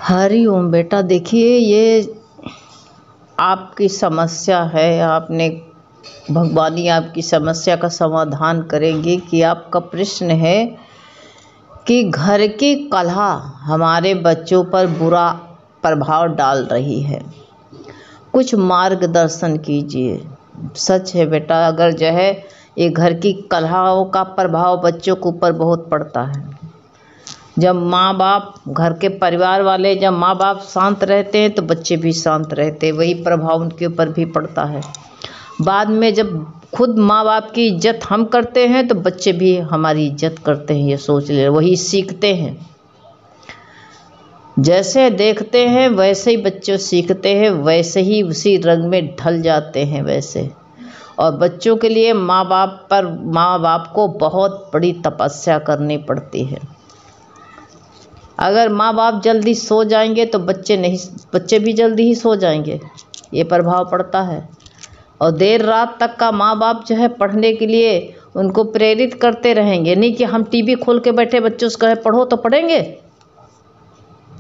हरि ओम बेटा। देखिए, ये आपकी समस्या है। आपने भगवान ही आपकी समस्या का समाधान करेंगे। कि आपका प्रश्न है कि घर की कलह हमारे बच्चों पर बुरा प्रभाव डाल रही है, कुछ मार्गदर्शन कीजिए। सच है बेटा, अगर जो है ये घर की कलहों का प्रभाव बच्चों के ऊपर बहुत पड़ता है। जब माँ बाप, घर के परिवार वाले, जब माँ बाप शांत रहते हैं तो बच्चे भी शांत रहते हैं, वही प्रभाव उनके ऊपर भी पड़ता है। बाद में जब खुद माँ बाप की इज्जत हम करते हैं तो बच्चे भी हमारी इज्जत करते हैं, ये सोच ले, वही सीखते हैं। जैसे देखते हैं वैसे ही बच्चे सीखते हैं, वैसे ही उसी रंग में ढल जाते हैं वैसे। और बच्चों के लिए माँ बाप को बहुत बड़ी तपस्या करनी पड़ती है। अगर माँ बाप जल्दी सो जाएंगे तो बच्चे भी जल्दी ही सो जाएंगे, ये प्रभाव पड़ता है। और देर रात तक का माँ बाप जो है पढ़ने के लिए उनको प्रेरित करते रहेंगे। नहीं कि हम टीवी खोल के बैठे बच्चों से कहे पढ़ो तो पढ़ेंगे,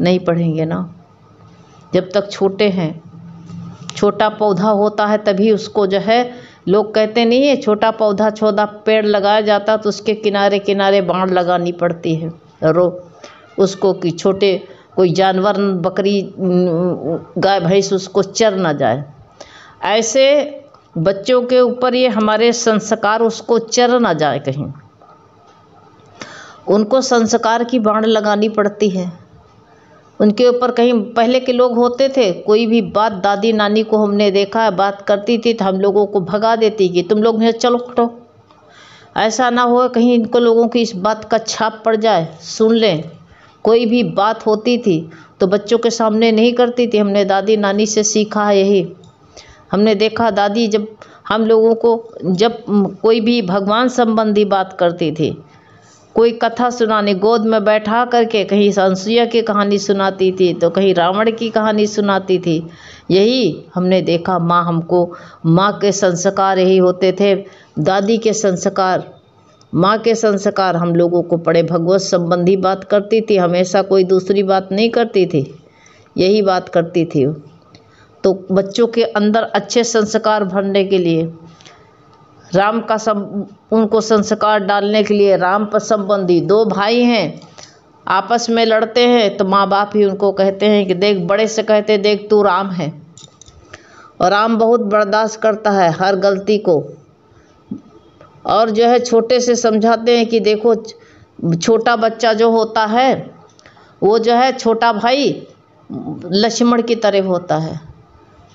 नहीं पढ़ेंगे ना। जब तक छोटे हैं, छोटा पौधा होता है तभी उसको जो है, लोग कहते नहीं है छोटा पौधा छोटा पेड़ लगाया जाता तो उसके किनारे किनारे बाड़ लगानी पड़ती है उसको, कि छोटे कोई जानवर, बकरी, गाय भैंस उसको चर ना जाए। ऐसे बच्चों के ऊपर ये हमारे संस्कार उसको चर ना जाए कहीं, उनको संस्कार की बाड़ लगानी पड़ती है उनके ऊपर। कहीं पहले के लोग होते थे, कोई भी बात दादी नानी को हमने देखा है बात करती थी तो हम लोगों को भगा देती कि तुम लोग में चलो हटो। ऐसा ना हो कहीं इनको लोगों की इस बात का छाप पड़ जाए, सुन लें। कोई भी बात होती थी तो बच्चों के सामने नहीं करती थी, हमने दादी नानी से सीखा है यही। हमने देखा दादी जब हम लोगों को, जब कोई भी भगवान संबंधी बात करती थी, कोई कथा सुनाने गोद में बैठा करके, कहीं अनसुईया की कहानी सुनाती थी तो कहीं रावण की कहानी सुनाती थी। यही हमने देखा, माँ के संस्कार यही होते थे, दादी के संस्कार, माँ के संस्कार हम लोगों को पड़े। भगवत संबंधी बात करती थी, हमेशा कोई दूसरी बात नहीं करती थी, यही बात करती थी। तो बच्चों के अंदर अच्छे संस्कार भरने के लिए, राम का उनको संस्कार डालने के लिए, राम पर संबंधी, दो भाई हैं आपस में लड़ते हैं तो माँ बाप ही उनको कहते हैं कि देख, बड़े से कहते देख तू राम है। और राम बहुत बर्दाश्त करता है हर गलती को। और जो है छोटे से समझाते हैं कि देखो, छोटा बच्चा जो होता है वो जो है छोटा भाई लक्ष्मण की तरह होता है,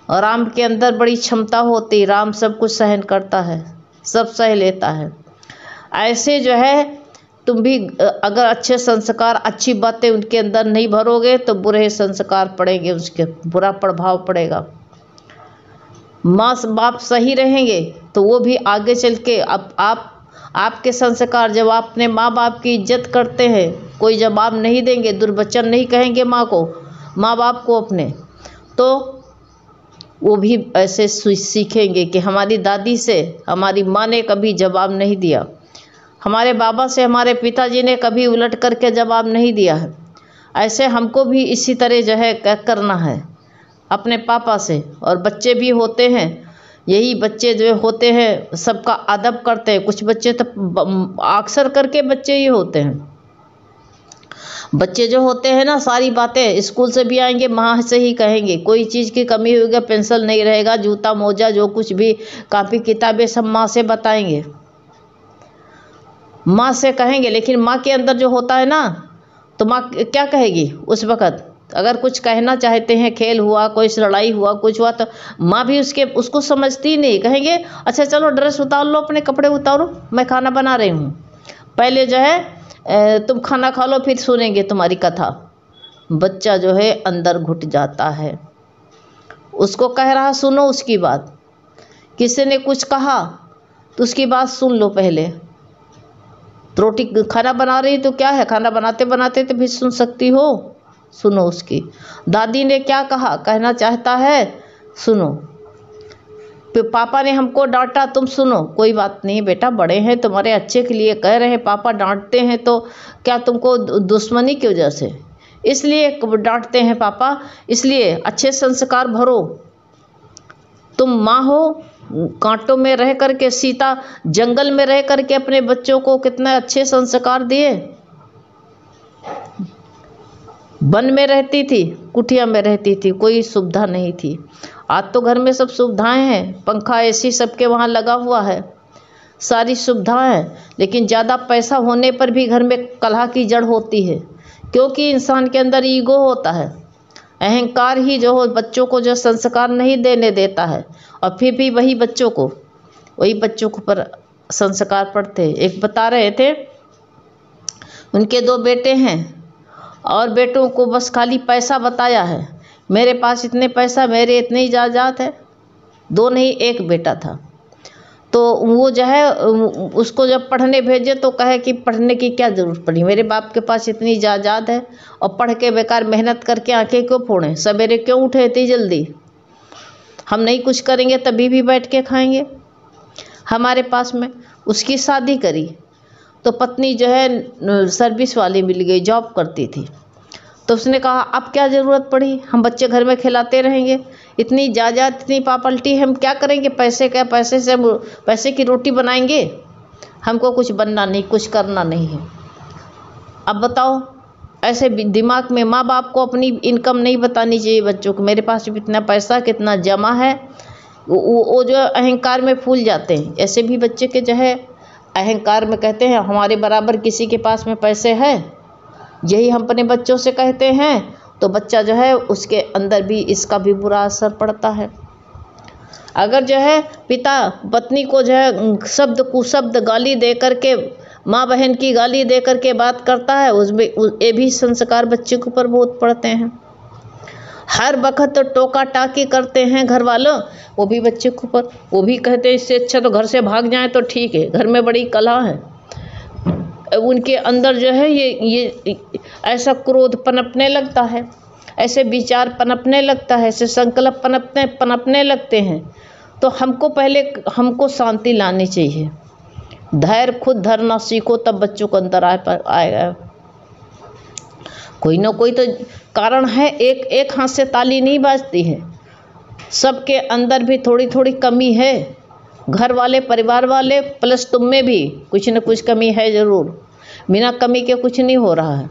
और राम के अंदर बड़ी क्षमता होती, राम सब कुछ सहन करता है, सब सह लेता है। ऐसे जो है तुम भी अगर अच्छे संस्कार, अच्छी बातें उनके अंदर नहीं भरोगे तो बुरे संस्कार पड़ेंगे, उसके बुरा प्रभाव पड़ेगा। माँ बाप सही रहेंगे तो वो भी आगे चल के, अब आपके संस्कार, जब आप अपने माँ बाप की इज्जत करते हैं, कोई जवाब नहीं देंगे, दुर्वचन नहीं कहेंगे माँ बाप को अपने, तो वो भी ऐसे सीखेंगे कि हमारी दादी से हमारी माँ ने कभी जवाब नहीं दिया, हमारे बाबा से हमारे पिताजी ने कभी उलट करके जवाब नहीं दिया है। ऐसे हमको भी इसी तरह जो है करना है अपने पापा से। और बच्चे भी होते हैं, यही बच्चे जो होते हैं सबका अदब करते हैं। कुछ बच्चे तो अक्सर करके बच्चे ही होते हैं, बच्चे जो होते हैं ना, सारी बातें स्कूल से भी आएंगे माँ से ही कहेंगे, कोई चीज़ की कमी होगी, पेंसिल नहीं रहेगा, जूता मोजा जो कुछ भी, कापी किताबें सब माँ से बताएंगे, माँ से कहेंगे। लेकिन माँ के अंदर जो होता है ना, तो माँ क्या कहेगी उस वक़्त? अगर कुछ कहना चाहते हैं, खेल हुआ, कोई लड़ाई हुआ, कुछ हुआ, तो माँ भी उसको समझती नहीं, कहेंगे अच्छा चलो ड्रेस उतार लो, अपने कपड़े उतारो, मैं खाना बना रही हूँ, पहले जो है तुम खाना खा लो, फिर सुनेंगे तुम्हारी कथा। बच्चा जो है अंदर घुट जाता है, उसको कह रहा सुनो उसकी बात, किसी ने कुछ कहा तो उसकी बात सुन लो पहले। रोटी खाना बना रही तो क्या है, खाना बनाते बनाते तो भी सुन सकती हो, सुनो उसकी। दादी ने क्या कहा, कहना चाहता है, सुनो। पापा ने हमको डांटा, तुम सुनो, कोई बात नहीं बेटा, बड़े हैं, तुम्हारे अच्छे के लिए कह रहे हैं, पापा डांटते हैं तो क्या तुमको दुश्मनी की वजह से? इसलिए डांटते हैं पापा, इसलिए अच्छे संस्कार भरो। तुम माँ हो, कांटों में रह करके, सीता जंगल में रह करके अपने बच्चों को कितने अच्छे संस्कार दिए। वन में रहती थी, कुटिया में रहती थी, कोई सुविधा नहीं थी। आज तो घर में सब सुविधाएं हैं, पंखा एसी सबके वहाँ लगा हुआ है, सारी सुविधाएं हैं। लेकिन ज़्यादा पैसा होने पर भी घर में कलह की जड़ होती है, क्योंकि इंसान के अंदर ईगो होता है, अहंकार ही जो हो बच्चों को जो संस्कार नहीं देने देता है। और फिर भी वही बच्चों को पर संस्कार पड़ते। एक बता रहे थे, उनके 2 बेटे हैं और बेटों को बस खाली पैसा बताया है, मेरे पास इतने पैसा, मेरे इतनी जायदाद है। 2 नहीं, 1 बेटा था। तो वो जो है उसको जब पढ़ने भेजे तो कहे कि पढ़ने की क्या ज़रूरत पड़ी, मेरे बाप के पास इतनी जायदाद है और पढ़ के बेकार मेहनत करके आंखें क्यों फोड़ें, सवेरे क्यों उठे इतनी जल्दी, हम नहीं कुछ करेंगे तभी भी बैठ के खाएंगे हमारे पास में। उसकी शादी करी तो पत्नी जो है सर्विस वाली मिल गई, जॉब करती थी। तो उसने कहा अब क्या ज़रूरत पड़ी, हम बच्चे घर में खिलाते रहेंगे, इतनी जायदाद, इतनी प्रॉपर्टी, हम क्या करेंगे, पैसे क्या, पैसे से पैसे की रोटी बनाएंगे, हमको कुछ बनना नहीं, कुछ करना नहीं है। अब बताओ, ऐसे दिमाग में माँ बाप को अपनी इनकम नहीं बतानी चाहिए बच्चों को, मेरे पास कितना पैसा, कितना जमा है। वो जो अहंकार में फूल जाते हैं। ऐसे भी बच्चे के जो है अहंकार में कहते हैं हमारे बराबर किसी के पास में पैसे है, यही हम अपने बच्चों से कहते हैं, तो बच्चा जो है उसके अंदर भी इसका भी बुरा असर पड़ता है। अगर जो है पिता पत्नी को जो है शब्द कुशब्द गाली दे करके, माँ बहन की गाली दे करके बात करता है, उसमें ये भी संस्कार बच्चे के ऊपर बहुत पड़ते हैं। हर वक्त तो टोका टाकी करते हैं घर वालों, वो भी बच्चे के ऊपर, वो भी कहते हैं इससे अच्छा तो घर से भाग जाए तो ठीक है, घर में बड़ी कलह है। उनके अंदर जो है ये ऐसा क्रोध पनपने लगता है, ऐसे विचार पनपने लगता है, ऐसे संकल्प पनपने लगते हैं। तो हमको शांति लानी चाहिए, धैर्य खुद धरना सीखो, तब बच्चों को अंदर आएगा। कोई ना कोई तो कारण है, एक हाथ से ताली नहीं बाजती है, सबके अंदर भी थोड़ी थोड़ी कमी है। घर वाले, परिवार वाले प्लस तुम में भी कुछ न कुछ कमी है ज़रूर, बिना कमी के कुछ नहीं हो रहा है।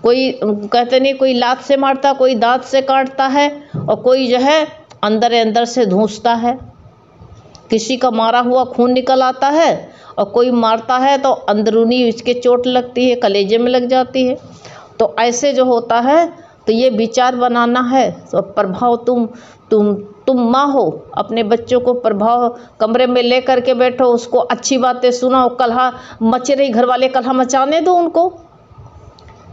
कोई कहते नहीं, कोई लात से मारता, कोई दांत से काटता है, और कोई जो है अंदर से धूसता है। किसी का मारा हुआ खून निकल आता है और कोई मारता है तो अंदरूनी इसके चोट लगती है, कलेजे में लग जाती है। तो ऐसे जो होता है, तो ये विचार बनाना है। तो प्रभाव तुम माँ हो, अपने बच्चों को प्रभाव कमरे में ले करके बैठो, उसको अच्छी बातें सुनाओ। कलह मच रही, घर वाले कलह मचाने दो उनको,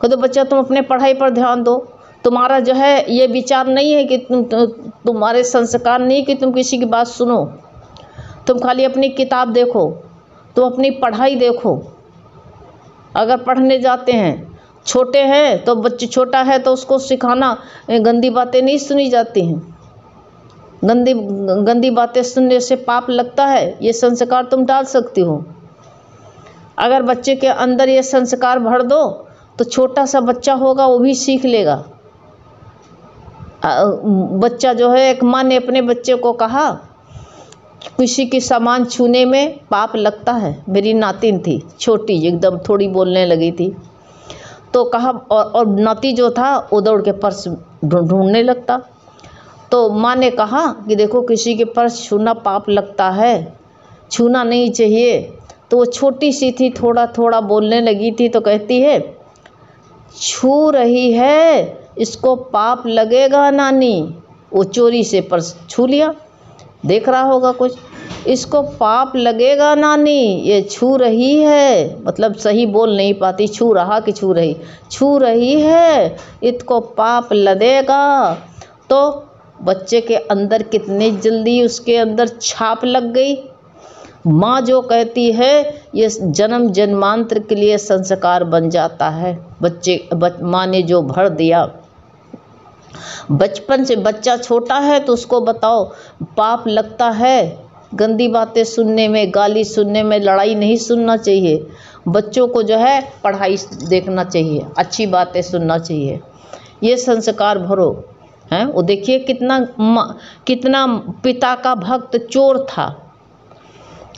तो बच्चा तुम अपने पढ़ाई पर ध्यान दो। तुम्हारा जो है ये विचार नहीं है कि तुम्हारे संस्कार नहीं कि तुम किसी की बात सुनो, तुम खाली अपनी किताब देखो, तुम अपनी पढ़ाई देखो। अगर पढ़ने जाते हैं, छोटे हैं तो बच्चे, छोटा है तो उसको सिखाना, गंदी बातें नहीं सुनी जाती हैं, गंदी बातें सुनने से पाप लगता है, ये संस्कार तुम डाल सकती हो। अगर बच्चे के अंदर ये संस्कार भर दो तो छोटा सा बच्चा होगा वो भी सीख लेगा। बच्चा जो है, एक माँ ने अपने बच्चे को कहा किसी की सामान छूने में पाप लगता है। मेरी नातिन थी, छोटी एकदम, थोड़ी बोलने लगी थी, तो कहा, और नाती जो था वो दौड़ के पर्स ढूंढने लगता। तो माँ ने कहा कि देखो किसी के पर्स छूना पाप लगता है, छूना नहीं चाहिए। तो वो छोटी सी थी, थोड़ा थोड़ा बोलने लगी थी, तो कहती है छू रही है, इसको पाप लगेगा नानी। वो चोरी से पर्स छू लिया, देख रहा होगा कुछ, इसको पाप लगेगा नानी, ये छू रही है, मतलब सही बोल नहीं पाती, छू रहा कि छू रही है, इसको पाप लगेगा। तो बच्चे के अंदर कितने जल्दी उसके अंदर छाप लग गई। माँ जो कहती है ये जन्म जन्मांतर के लिए संस्कार बन जाता है। माँ ने जो भर दिया, बचपन से बच्चा छोटा है तो उसको बताओ पाप लगता है, गंदी बातें सुनने में, गाली सुनने में, लड़ाई नहीं सुनना चाहिए। बच्चों को जो है पढ़ाई देखना चाहिए, अच्छी बातें सुनना चाहिए, ये संस्कार भरो हैं। वो देखिए कितना पिता का भक्त चोर था,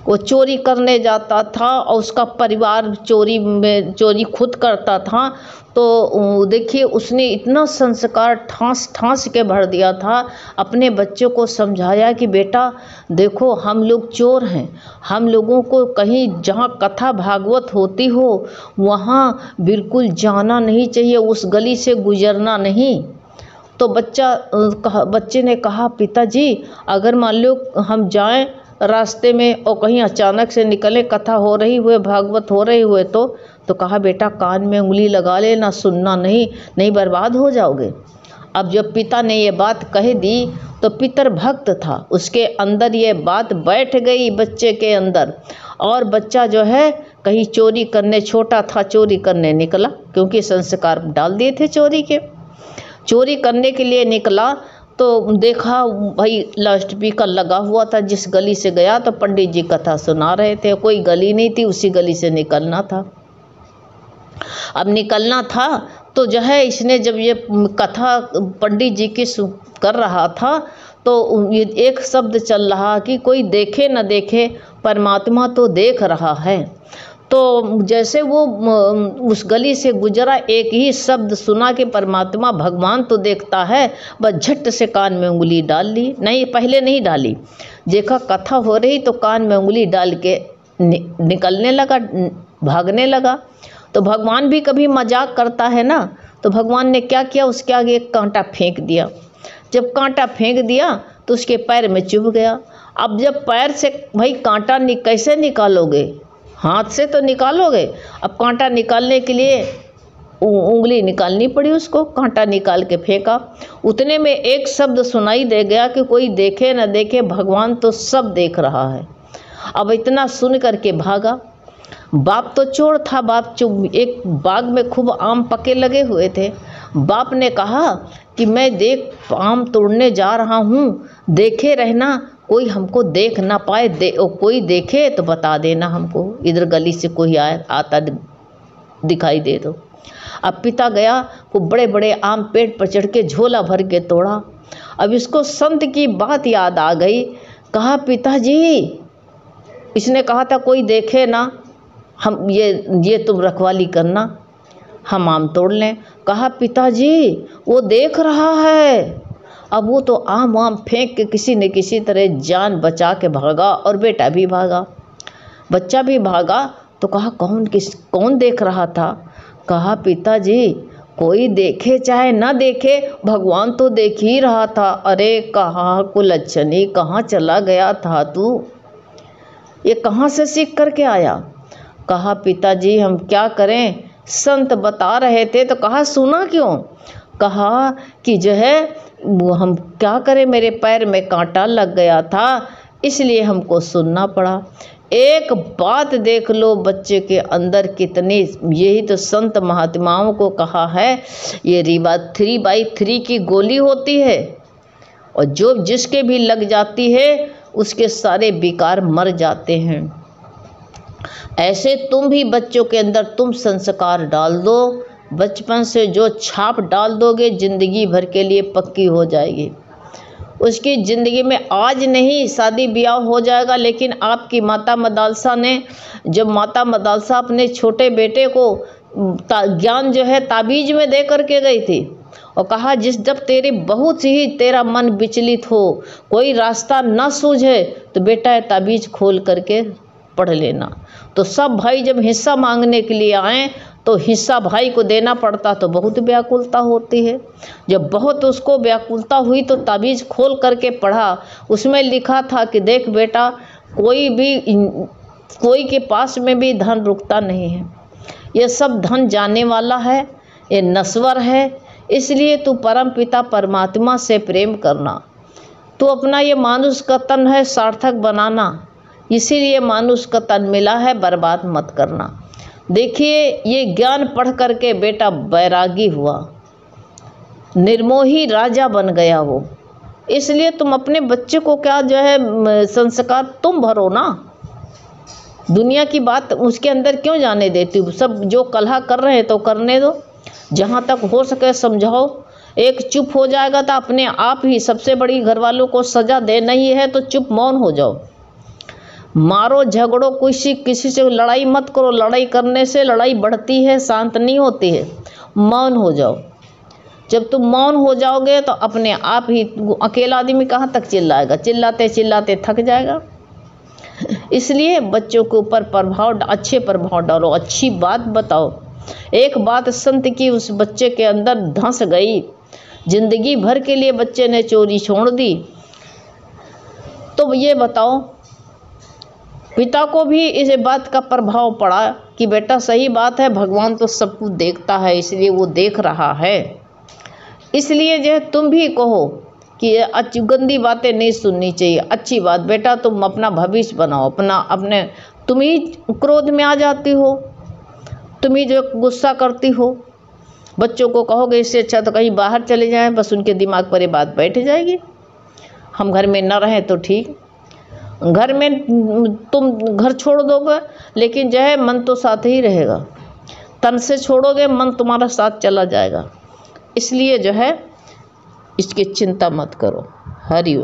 वो चोरी करने जाता था और उसका परिवार चोरी खुद करता था। तो देखिए उसने इतना संस्कार ठास ठास के भर दिया था, अपने बच्चों को समझाया कि बेटा देखो हम लोग चोर हैं, हम लोगों को कहीं जहाँ कथा भागवत होती हो वहाँ बिल्कुल जाना नहीं चाहिए, उस गली से गुजरना नहीं। तो बच्चे ने कहा पिताजी अगर मान लो हम जाएं रास्ते में और कहीं अचानक से निकले, कथा हो रही हुए, भागवत हो रही हुए, तो कहा बेटा कान में उंगली लगा लेना, सुनना नहीं बर्बाद हो जाओगे। अब जब पिता ने ये बात कह दी तो पितर भक्त था, उसके अंदर ये बात बैठ गई बच्चे के अंदर, और बच्चा जो है कहीं चोरी करने, छोटा था चोरी करने निकला, क्योंकि संस्कार डाल दिए थे चोरी करने के लिए निकला। तो देखा भाई लाउड स्पीकर लगा हुआ था, जिस गली से गया तो पंडित जी कथा सुना रहे थे, कोई गली नहीं थी, उसी गली से निकलना था। अब निकलना था तो जो है इसने जब ये कथा पंडित जी की कर रहा था तो ये एक शब्द चल रहा कि कोई देखे न देखे परमात्मा तो देख रहा है। तो जैसे वो उस गली से गुजरा, एक ही शब्द सुना कि परमात्मा भगवान तो देखता है, बस झट से कान में उंगली डाल ली। नहीं, पहले नहीं डाली, देखा कथा हो रही तो कान में उंगली डाल के निकलने लगा, भागने लगा। तो भगवान भी कभी मजाक करता है ना, तो भगवान ने क्या किया, उसके आगे एक कांटा फेंक दिया। जब कांटा फेंक दिया तो उसके पैर में चुभ गया। अब जब पैर से भाई कांटा कैसे निकालोगे, हाथ से तो निकालोगे, अब कांटा निकालने के लिए उंगली निकालनी पड़ी उसको, कांटा निकाल के फेंका। उतने में एक शब्द सुनाई दे गया कि कोई देखे न देखे भगवान तो सब देख रहा है। अब इतना सुन करके भागा। बाप तो चोर था, एक बाग में खूब आम पके लगे हुए थे। बाप ने कहा कि मैं देख आम तोड़ने जा रहा हूँ, देखे रहना, कोई हमको देख ना पाए, कोई देखे तो बता देना हमको, इधर गली से कोई आता दिखाई दे दो। अब पिता गया, वो बड़े बड़े आम पेड़ पर चढ़ के झोला भर के तोड़ा। अब इसको संत की बात याद आ गई, कहा पिताजी, इसने कहा था कोई देखे ना, हम ये तुम रखवाली करना, हम आम तोड़ लें। कहा पिताजी वो देख रहा है। अब वो तो आम फेंक के किसी न किसी तरह जान बचा के भागा, और बेटा भी भागा, बच्चा भी भागा। तो कहा कौन देख रहा था? कहा पिताजी कोई देखे चाहे ना देखे, भगवान तो देख ही रहा था। अरे कहाँ कुलच्छनी, कहाँ चला गया था तू, ये कहाँ से सीख करके आया? कहा पिताजी हम क्या करें, संत बता रहे थे। तो कहा सुना क्यों? कहा कि जो है वो हम क्या करें, मेरे पैर में कांटा लग गया था, इसलिए हमको सुनना पड़ा। एक बात देख लो बच्चे के अंदर कितनी, यही तो संत महात्माओं को कहा है, ये 3/3 की गोली होती है, और जो जिसके भी लग जाती है उसके सारे विकार मर जाते हैं। ऐसे तुम भी बच्चों के अंदर तुम संस्कार डाल दो, बचपन से जो छाप डाल दोगे जिंदगी भर के लिए पक्की हो जाएगी। उसकी ज़िंदगी में आज नहीं शादी ब्याह हो जाएगा, लेकिन आपकी माता मदालसा ने, जब माता मदालसा अपने छोटे बेटे को ज्ञान जो है ताबीज में दे करके गई थी, और कहा जब तेरी बहुत ही तेरा मन विचलित हो, कोई रास्ता न सूझे, तो बेटा ताबीज खोल करके पढ़ लेना। तो सब भाई जब हिस्सा मांगने के लिए आए तो हिस्सा भाई को देना पड़ता, तो बहुत व्याकुलता होती है। जब बहुत उसको व्याकुलता हुई तो ताबीज़ खोल करके पढ़ा, उसमें लिखा था कि देख बेटा, कोई के पास में भी धन रुकता नहीं है, ये सब धन जाने वाला है, ये नश्वर है, इसलिए तू परम पिता परमात्मा से प्रेम करना, तू अपना ये मानुष का तन है सार्थक बनाना, इसीलिए मानुष का तन मिला है, बर्बाद मत करना। देखिए ये ज्ञान पढ़ करके बेटा बैरागी हुआ, निर्मोही राजा बन गया वो। इसलिए तुम अपने बच्चे को क्या जो है संस्कार तुम भरो ना, दुनिया की बात उसके अंदर क्यों जाने देती हो? सब जो कलह कर रहे हैं तो करने दो, जहाँ तक हो सके समझाओ। एक चुप हो जाएगा तो अपने आप ही सबसे बड़ी घर वालों को सजा देना ही है, तो चुप मौन हो जाओ। मारो झगड़ो, किसी से लड़ाई मत करो। लड़ाई करने से लड़ाई बढ़ती है, शांत नहीं होती है। मौन हो जाओ। जब तुम मौन हो जाओगे तो अपने आप ही, अकेला आदमी कहाँ तक चिल्लाएगा? चिल्लाते चिल्लाते थक जाएगा। इसलिए बच्चों के ऊपर अच्छे प्रभाव डालो, अच्छी बात बताओ। एक बात संत की उस बच्चे के अंदर धंस गई, जिंदगी भर के लिए बच्चे ने चोरी छोड़ दी। तो ये बताओ, पिता को भी इस बात का प्रभाव पड़ा कि बेटा सही बात है, भगवान तो सब कुछ देखता है, इसलिए वो देख रहा है। इसलिए जो तुम भी कहो कि अच्छी गंदी बातें नहीं सुननी चाहिए। अच्छी बात, बेटा तुम अपना भविष्य बनाओ, अपने तुम ही क्रोध में आ जाती हो, तुम ही जो गुस्सा करती हो। बच्चों को कहोगे इससे अच्छा तो कहीं बाहर चले जाएं, बस उनके दिमाग पर ये बात बैठ जाएगी, हम घर में न रहें तो ठीक। घर में तुम घर छोड़ दोगे, लेकिन जो है मन तो साथ ही रहेगा। तन से छोड़ोगे, मन तुम्हारा साथ चला जाएगा। इसलिए जो है इसकी चिंता मत करो। हरि ओम।